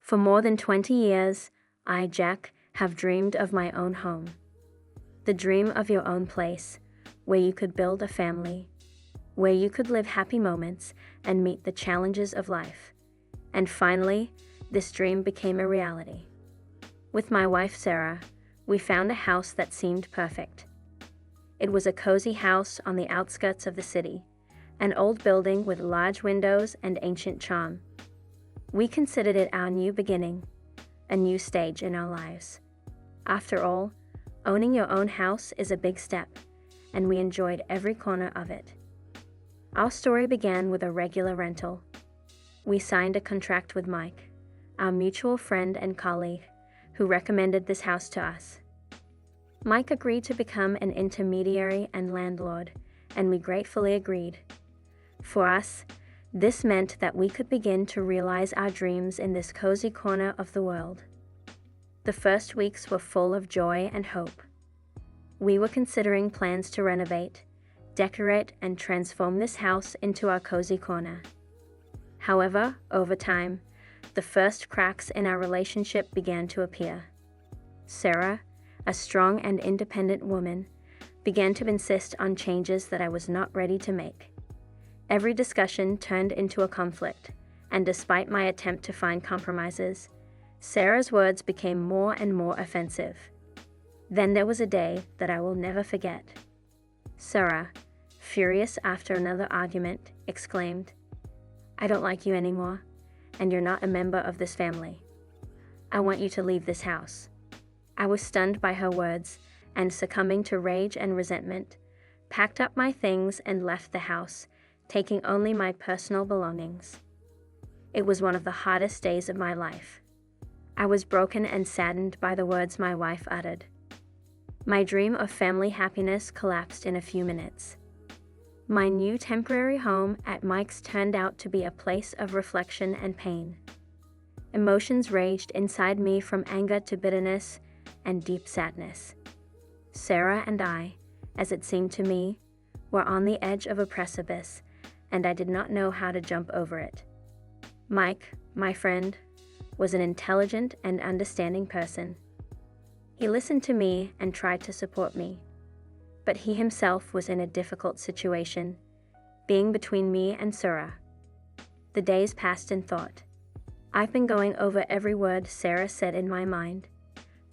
For more than 20 years, I, Jack, have dreamed of my own home. The dream of your own place, where you could build a family, where you could live happy moments and meet the challenges of life. And finally, this dream became a reality. With my wife Sarah, we found a house that seemed perfect. It was a cozy house on the outskirts of the city, an old building with large windows and ancient charm. We considered it our new beginning, a new stage in our lives. After all, owning your own house is a big step, and we enjoyed every corner of it. Our story began with a regular rental. We signed a contract with Mike, our mutual friend and colleague, who recommended this house to us. Mike agreed to become an intermediary and landlord, and we gratefully agreed. For us, this meant that we could begin to realize our dreams in this cozy corner of the world. The first weeks were full of joy and hope. We were considering plans to renovate, decorate, and transform this house into our cozy corner. However, over time, the first cracks in our relationship began to appear. Sarah, a strong and independent woman, began to insist on changes that I was not ready to make. Every discussion turned into a conflict, and despite my attempt to find compromises, Sarah's words became more and more offensive. Then there was a day that I will never forget. Sarah, furious after another argument, exclaimed, "I don't like you anymore, and you're not a member of this family. I want you to leave this house." I was stunned by her words, and succumbing to rage and resentment, packed up my things and left the house, taking only my personal belongings. It was one of the hardest days of my life. I was broken and saddened by the words my wife uttered. My dream of family happiness collapsed in a few minutes. My new temporary home at Mike's turned out to be a place of reflection and pain. Emotions raged inside me from anger to bitterness and deep sadness. Sarah and I, as it seemed to me, were on the edge of a precipice, and I did not know how to jump over it. Mike, my friend, was an intelligent and understanding person. He listened to me and tried to support me, but he himself was in a difficult situation, being between me and Sarah. The days passed in thought. I've been going over every word Sarah said in my mind,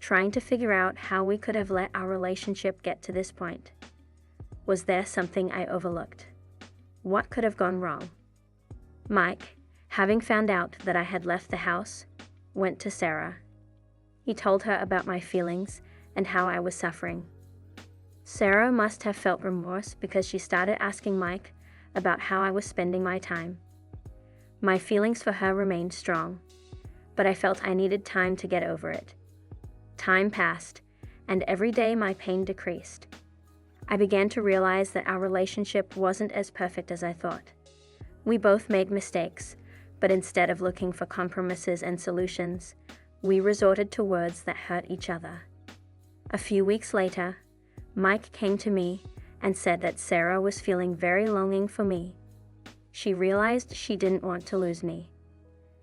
trying to figure out how we could have let our relationship get to this point. Was there something I overlooked? What could have gone wrong? Mike, having found out that I had left the house, went to Sarah. He told her about my feelings and how I was suffering. Sarah must have felt remorse because she started asking Mike about how I was spending my time. My feelings for her remained strong, but I felt I needed time to get over it. Time passed, and every day my pain decreased. I began to realize that our relationship wasn't as perfect as I thought. We both made mistakes, but instead of looking for compromises and solutions, we resorted to words that hurt each other. A few weeks later, Mike came to me and said that Sarah was feeling very longing for me. She realized she didn't want to lose me.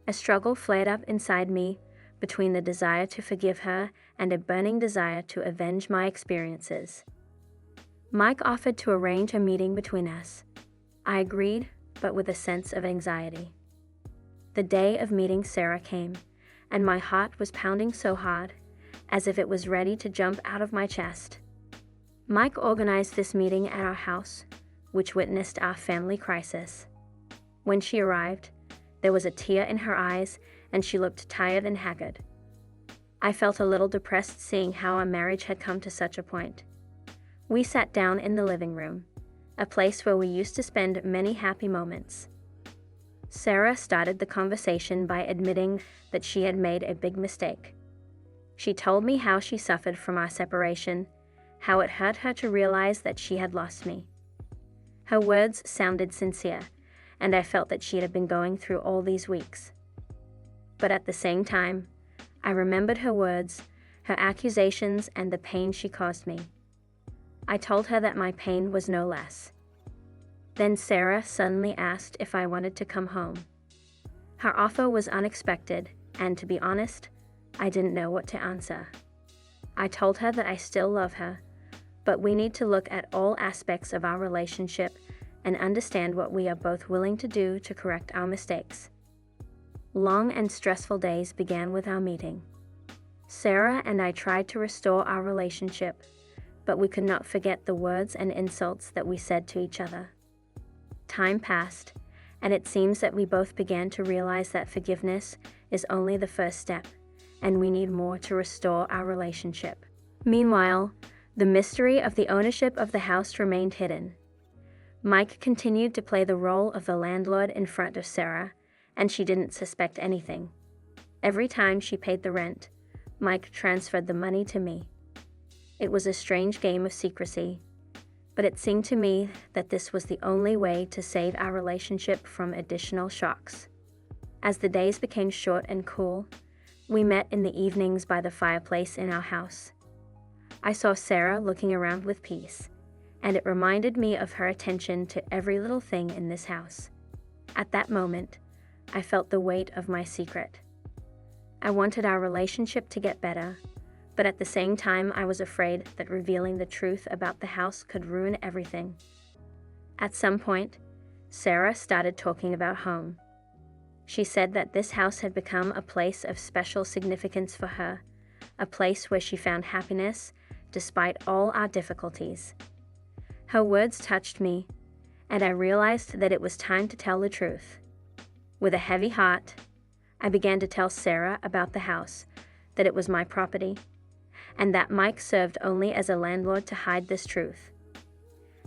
A struggle flared up inside me between the desire to forgive her and a burning desire to avenge my experiences. Mike offered to arrange a meeting between us. I agreed, but with a sense of anxiety. The day of meeting Sarah came, and my heart was pounding so hard, as if it was ready to jump out of my chest. Mike organized this meeting at our house, which witnessed our family crisis. When she arrived, there was a tear in her eyes, and she looked tired and haggard. I felt a little depressed seeing how our marriage had come to such a point. We sat down in the living room, a place where we used to spend many happy moments. Sarah started the conversation by admitting that she had made a big mistake. She told me how she suffered from our separation, how it hurt her to realize that she had lost me. Her words sounded sincere, and I felt that she had been going through all these weeks. But at the same time, I remembered her words, her accusations, and the pain she caused me. I told her that my pain was no less. Then Sarah suddenly asked if I wanted to come home. Her offer was unexpected, and to be honest, I didn't know what to answer. I told her that I still love her, but we need to look at all aspects of our relationship and understand what we are both willing to do to correct our mistakes. Long and stressful days began with our meeting. Sarah and I tried to restore our relationship, but we could not forget the words and insults that we said to each other. Time passed, and it seems that we both began to realize that forgiveness is only the first step, and we need more to restore our relationship. Meanwhile, the mystery of the ownership of the house remained hidden. Mike continued to play the role of the landlord in front of Sarah, and she didn't suspect anything. Every time she paid the rent, Mike transferred the money to me. It was a strange game of secrecy, but it seemed to me that this was the only way to save our relationship from additional shocks. As the days became short and cool, we met in the evenings by the fireplace in our house. I saw Sarah looking around with peace, and it reminded me of her attention to every little thing in this house. At that moment, I felt the weight of my secret. I wanted our relationship to get better, but at the same time I was afraid that revealing the truth about the house could ruin everything. At some point, Sarah started talking about home. She said that this house had become a place of special significance for her, a place where she found happiness despite all our difficulties. Her words touched me, and I realized that it was time to tell the truth. With a heavy heart, I began to tell Sarah about the house, that it was my property, and that Mike served only as a landlord to hide this truth.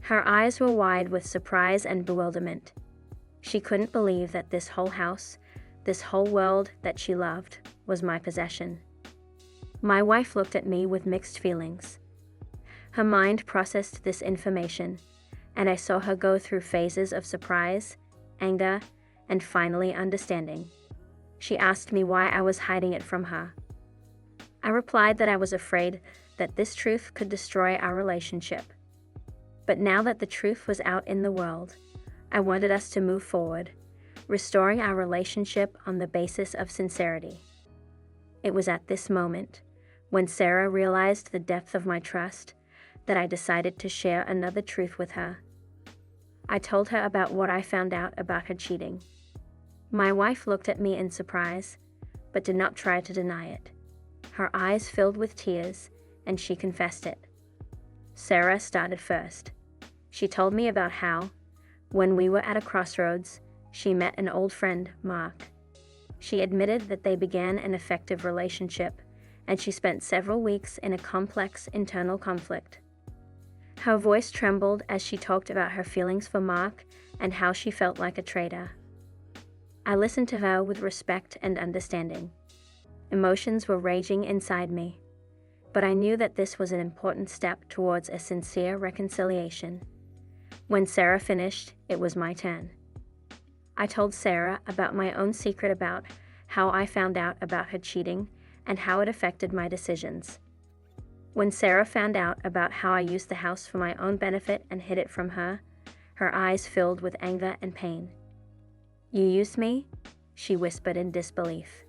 Her eyes were wide with surprise and bewilderment. She couldn't believe that this whole house, this whole world that she loved, was my possession. My wife looked at me with mixed feelings. Her mind processed this information, and I saw her go through phases of surprise, anger, and finally understanding. She asked me why I was hiding it from her. I replied that I was afraid that this truth could destroy our relationship. But now that the truth was out in the world, I wanted us to move forward, restoring our relationship on the basis of sincerity. It was at this moment, when Sarah realized the depth of my trust, that I decided to share another truth with her. I told her about what I found out about her cheating. My wife looked at me in surprise, but did not try to deny it. Her eyes filled with tears, and she confessed it. Sarah started first. She told me about how, when we were at a crossroads, she met an old friend, Mark. She admitted that they began an effective relationship, and she spent several weeks in a complex internal conflict. Her voice trembled as she talked about her feelings for Mark and how she felt like a traitor. I listened to her with respect and understanding. Emotions were raging inside me, but I knew that this was an important step towards a sincere reconciliation. When Sarah finished, it was my turn. I told Sarah about my own secret about how I found out about her cheating and how it affected my decisions. When Sarah found out about how I used the house for my own benefit and hid it from her, her eyes filled with anger and pain. "You used me?" she whispered in disbelief.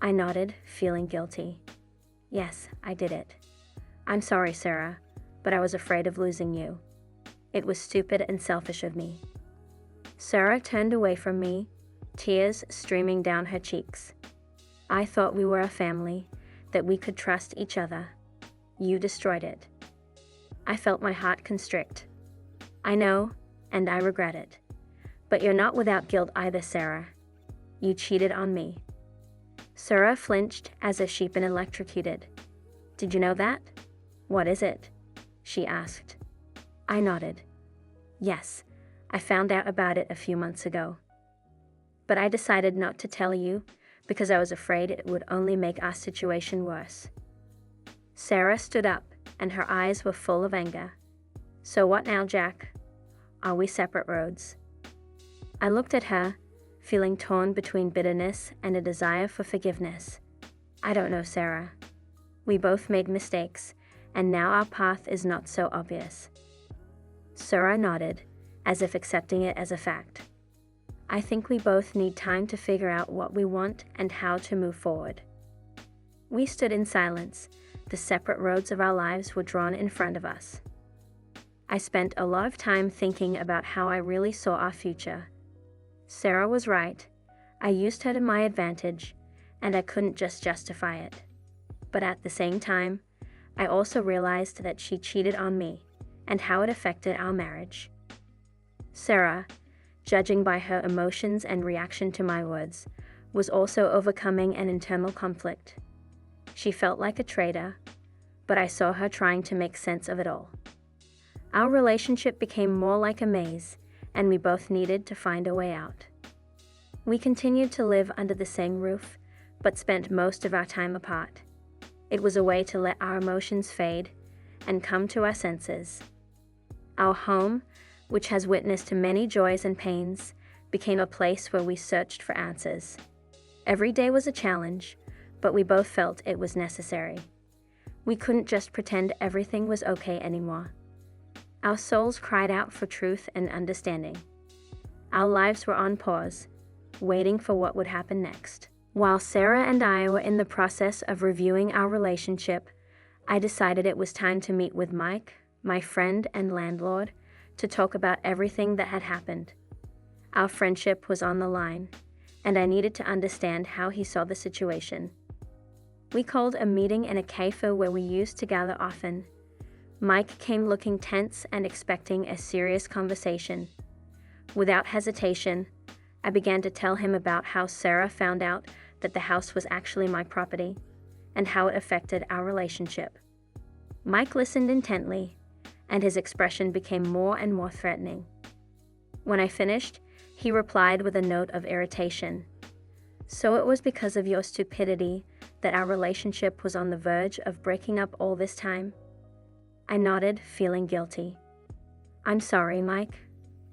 I nodded, feeling guilty. "Yes, I did it. I'm sorry, Sarah, but I was afraid of losing you. It was stupid and selfish of me." Sarah turned away from me, tears streaming down her cheeks. "I thought we were a family, that we could trust each other. You destroyed it." I felt my heart constrict. "I know, and I regret it. But you're not without guilt either, Sarah. You cheated on me." Sarah flinched as if she'd been electrocuted. "Did you know that? What is it?" she asked. I nodded. "Yes, I found out about it a few months ago. But I decided not to tell you because I was afraid it would only make our situation worse." Sarah stood up, and her eyes were full of anger. "So what now, Jack? Are we separate roads?" I looked at her, feeling torn between bitterness and a desire for forgiveness. "I don't know, Sarah. We both made mistakes, and now our path is not so obvious." Sarah nodded, as if accepting it as a fact. I think we both need time to figure out what we want and how to move forward." We stood in silence. The separate roads of our lives were drawn in front of us. I spent a lot of time thinking about how I really saw our future. Sarah was right. I used her to my advantage, and I couldn't just justify it. But at the same time, I also realized that she cheated on me, and how it affected our marriage. Sarah, judging by her emotions and reaction to my words, was also overcoming an internal conflict. She felt like a traitor, but I saw her trying to make sense of it all. Our relationship became more like a maze, and we both needed to find a way out. We continued to live under the same roof, but spent most of our time apart. It was a way to let our emotions fade and come to our senses. Our home, which has witnessed many joys and pains, became a place where we searched for answers. Every day was a challenge, but we both felt it was necessary. We couldn't just pretend everything was okay anymore. Our souls cried out for truth and understanding. Our lives were on pause, waiting for what would happen next. While Sarah and I were in the process of reviewing our relationship, I decided it was time to meet with Mike, my friend and landlord, to talk about everything that had happened. Our friendship was on the line, and I needed to understand how he saw the situation. We called a meeting in a cafe where we used to gather often. Mike came looking tense and expecting a serious conversation. Without hesitation, I began to tell him about how Sarah found out that the house was actually my property, and how it affected our relationship. Mike listened intently, and his expression became more and more threatening. When I finished, he replied with a note of irritation. "So it was because of your stupidity that our relationship was on the verge of breaking up all this time?" I nodded, feeling guilty. "I'm sorry, Mike,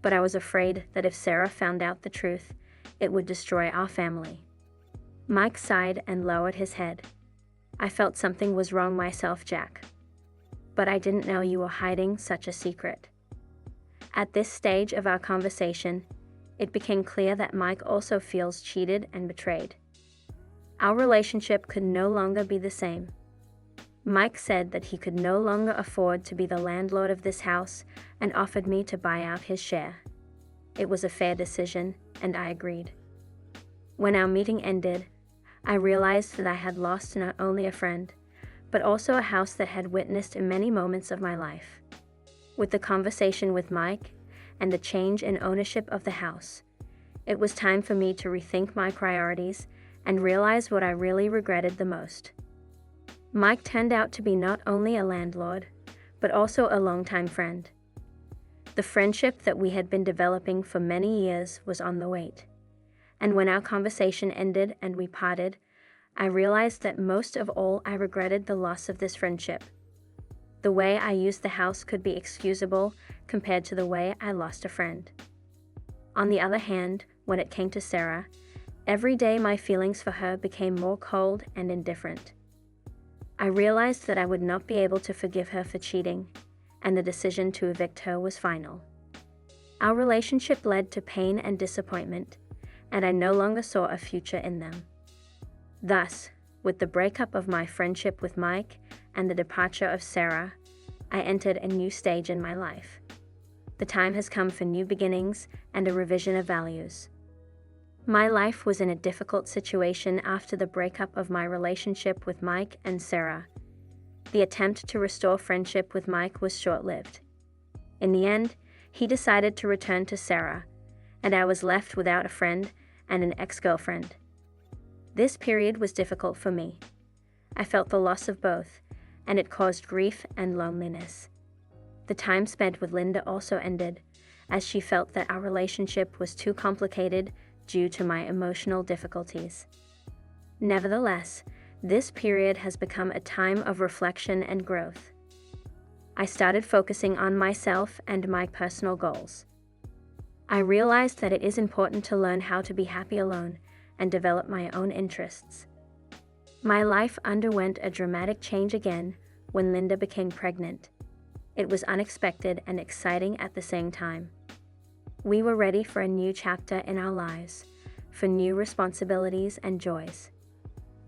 but I was afraid that if Sarah found out the truth, it would destroy our family." Mike sighed and lowered his head. "I felt something was wrong myself, Jack. But I didn't know you were hiding such a secret." At this stage of our conversation, it became clear that Mike also feels cheated and betrayed. Our relationship could no longer be the same. Mike said that he could no longer afford to be the landlord of this house and offered me to buy out his share. It was a fair decision, and I agreed. When our meeting ended, I realized that I had lost not only a friend, but also a house that had witnessed many moments of my life. With the conversation with Mike and the change in ownership of the house, it was time for me to rethink my priorities and realize what I really regretted the most. Mike turned out to be not only a landlord, but also a longtime friend. The friendship that we had been developing for many years was on the wait. And when our conversation ended and we parted, I realized that most of all I regretted the loss of this friendship. The way I used the house could be excusable compared to the way I lost a friend. On the other hand, when it came to Sarah, every day my feelings for her became more cold and indifferent. I realized that I would not be able to forgive her for cheating, and the decision to evict her was final. Our relationship led to pain and disappointment, and I no longer saw a future in them. Thus, with the breakup of my friendship with Mike and the departure of Sarah, I entered a new stage in my life. The time has come for new beginnings and a revision of values. My life was in a difficult situation after the breakup of my relationship with Mike and Sarah. The attempt to restore friendship with Mike was short-lived. In the end, he decided to return to Sarah, and I was left without a friend and an ex-girlfriend. This period was difficult for me. I felt the loss of both, and it caused grief and loneliness. The time spent with Linda also ended, as she felt that our relationship was too complicated due to my emotional difficulties. Nevertheless, this period has become a time of reflection and growth. I started focusing on myself and my personal goals. I realized that it is important to learn how to be happy alone and develop my own interests. My life underwent a dramatic change again when Linda became pregnant. It was unexpected and exciting at the same time. We were ready for a new chapter in our lives, for new responsibilities and joys.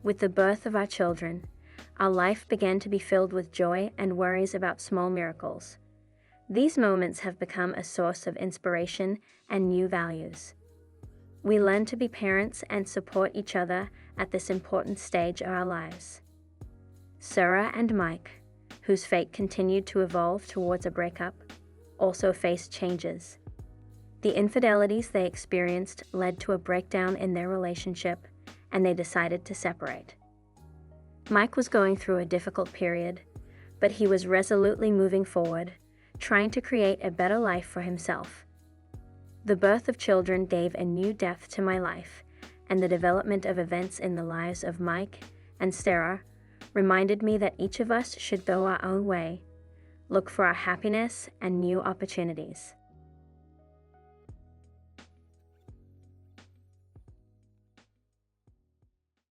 With the birth of our children, our life began to be filled with joy and worries about small miracles. These moments have become a source of inspiration and new values. We learn to be parents and support each other at this important stage of our lives. Sarah and Mike, whose fate continued to evolve towards a breakup, also faced changes. The infidelities they experienced led to a breakdown in their relationship, and they decided to separate. Mike was going through a difficult period, but he was resolutely moving forward, trying to create a better life for himself. The birth of children gave a new depth to my life, and the development of events in the lives of Mike and Sarah reminded me that each of us should go our own way, look for our happiness and new opportunities.